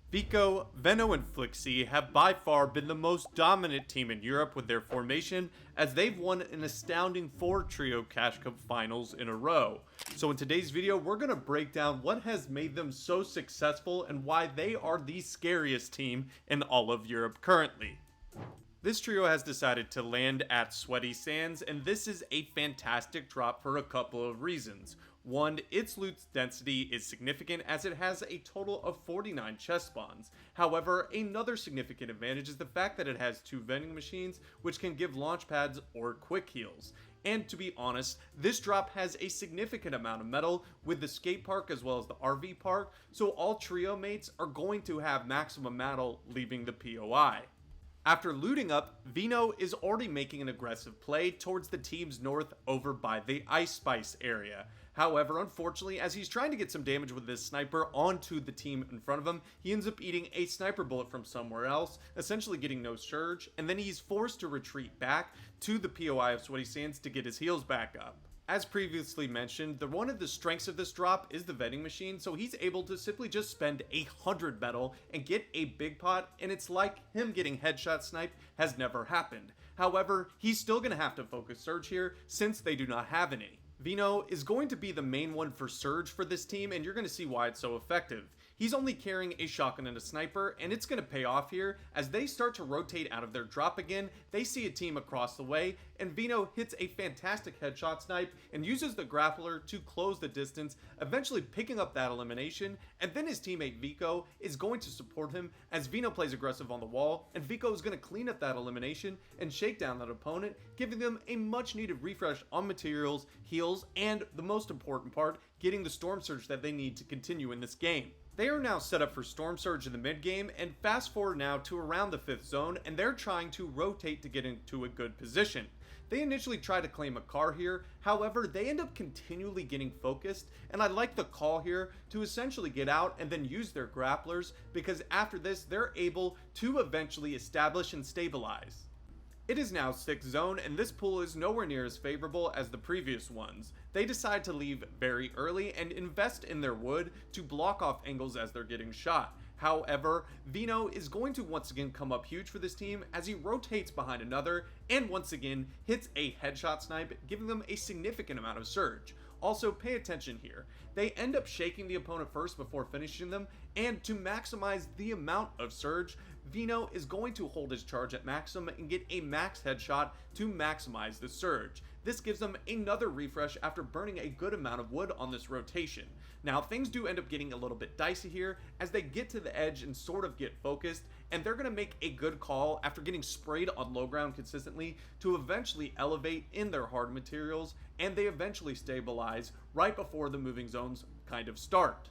Vico, Veno, and Flickzy have by far been the most dominant team in Europe with their formation, as they've won an astounding 4 Trio Cash Cup finals in a row. So in today's video, we're going to break down what has made them so successful and why they are the scariest team in all of Europe currently. This trio has decided to land at Sweaty Sands, and this is a fantastic drop for a couple of reasons. One, its loot density is significant as it has a total of 49 chest spawns. However, another significant advantage is the fact that it has 2 vending machines, which can give launch pads or quick heals. And to be honest, this drop has a significant amount of metal with the skate park as well as the RV park, so all trio mates are going to have maximum metal leaving the POI. After looting up, Veno is already making an aggressive play towards the team's north over by the Ice Spice area. However, unfortunately, as he's trying to get some damage with this sniper onto the team in front of him, he ends up eating a sniper bullet from somewhere else, essentially getting no surge, and then he's forced to retreat back to the POI of Sweaty Sands to get his heals back up. As previously mentioned, one of the strengths of this drop is the vending machine, so he's able to simply just spend 100 metal and get a big pot, and it's like him getting headshot sniped has never happened. However, he's still going to have to focus surge here since they do not have any. Veno is going to be the main one for surge for this team, and you're going to see why it's so effective. He's only carrying a shotgun and a sniper, and it's going to pay off here. As they start to rotate out of their drop again, they see a team across the way, and Veno hits a fantastic headshot snipe and uses the grappler to close the distance, eventually picking up that elimination, and then his teammate Vico is going to support him as Veno plays aggressive on the wall, and Vico is going to clean up that elimination and shake down that opponent, giving them a much needed refresh on materials, heals, and the most important part, getting the storm surge that they need to continue in this game. They are now set up for storm surge in the mid game, and fast forward now to around the 5th zone, and they're trying to rotate to get into a good position. They initially try to claim a car here, however they end up continually getting focused, and I like the call here to essentially get out and then use their grapplers, because after this they're able to eventually establish and stabilize. It is now 6th zone, and this pool is nowhere near as favorable as the previous ones. They decide to leave very early and invest in their wood to block off angles as they're getting shot. However, Veno is going to once again come up huge for this team as he rotates behind another and once again hits a headshot snipe, giving them a significant amount of surge. Also, pay attention here. They end up shaking the opponent first before finishing them, and to maximize the amount of surge, Veno is going to hold his charge at maximum and get a max headshot to maximize the surge. This gives them another refresh after burning a good amount of wood on this rotation. Now, things do end up getting a little bit dicey here as they get to the edge and sort of get focused, and they're going to make a good call after getting sprayed on low ground consistently to eventually elevate in their hard materials, and they eventually stabilize right before the moving zones kind of start.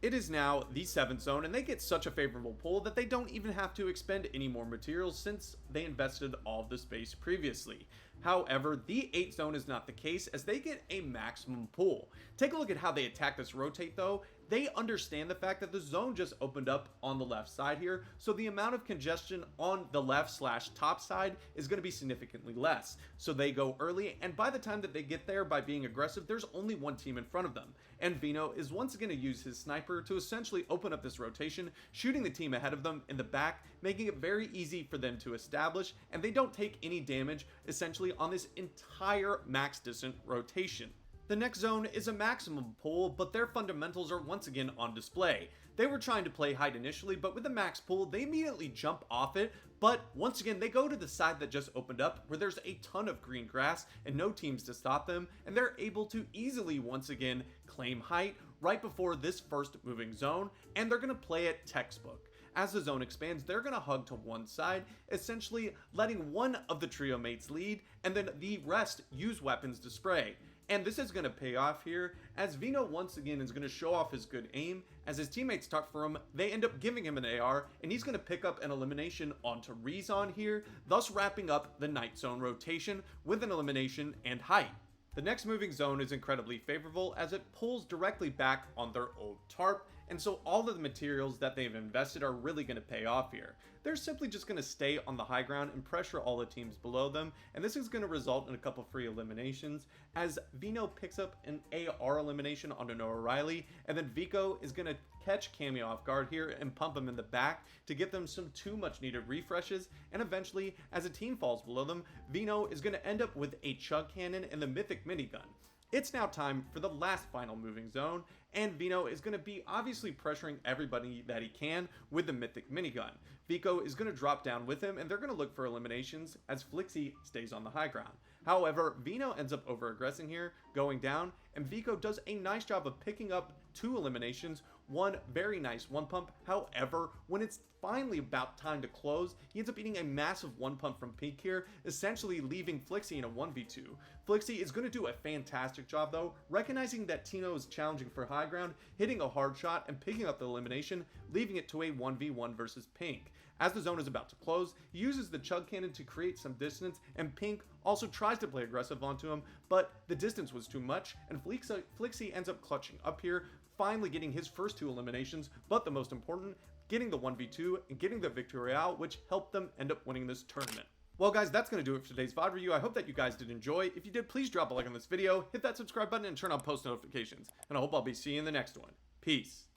It is now the 7th zone, and they get such a favorable pull that they don't even have to expend any more materials since they invested all of the space previously. However, the 8th zone is not the case as they get a maximum pull. Take a look at how they attack this rotate though. They understand the fact that the zone just opened up on the left side here, so the amount of congestion on the left/top side is going to be significantly less. So they go early, and by the time that they get there by being aggressive, there's only one team in front of them. And Veno is once again to use his sniper to essentially open up this rotation, shooting the team ahead of them in the back, making it very easy for them to establish, and they don't take any damage essentially on this entire max distance rotation. The next zone is a maximum pull, but their fundamentals are once again on display. They were trying to play height initially, but with the max pull, they immediately jump off it, but once again, they go to the side that just opened up, where there's a ton of green grass and no teams to stop them, and they're able to easily once again claim height right before this first moving zone, and they're going to play it textbook. As the zone expands, they're going to hug to one side, essentially letting one of the trio mates lead, and then the rest use weapons to spray. And this is going to pay off here, as Veno once again is going to show off his good aim. As his teammates talk for him, they end up giving him an AR, and he's going to pick up an elimination onto Rezon here, thus wrapping up the night zone rotation with an elimination and height. The next moving zone is incredibly favorable as it pulls directly back on their old tarp, and so all of the materials that they've invested are really going to pay off here. They're simply just going to stay on the high ground and pressure all the teams below them, and this is going to result in a couple free eliminations as Veno picks up an AR elimination onto Noah Riley, and then Vico is going to catch Cameo off guard here and pump him in the back to get them some too much needed refreshes, and eventually, as a team falls below them, Veno is going to end up with a chug cannon and the mythic minigun. It's now time for the last final moving zone, and Veno is going to be obviously pressuring everybody that he can with the mythic minigun. Vico is going to drop down with him, and they're going to look for eliminations as Flickzy stays on the high ground. However, Veno ends up over-aggressing here, going down, and Vico does a nice job of picking up 2 eliminations, one very nice one pump. However, when it's finally about time to close, he ends up eating a massive one pump from Pink here, essentially leaving Flickzy in a 1v2. Flickzy is going to do a fantastic job though, recognizing that Tino is challenging for high ground, hitting a hard shot and picking up the elimination, leaving it to a 1v1 versus Pink. As the zone is about to close, he uses the chug cannon to create some distance, and Pink also tries to play aggressive onto him, but the distance was too much, and Flickzy ends up clutching up here, finally getting his first 2 eliminations, but the most important, getting the 1v2 and getting the victory royale, which helped them end up winning this tournament. Well guys, that's going to do it for today's VOD review. I hope that you guys did enjoy. If you did, please drop a like on this video, hit that subscribe button, and turn on post notifications. And I hope I'll be seeing you in the next one. Peace.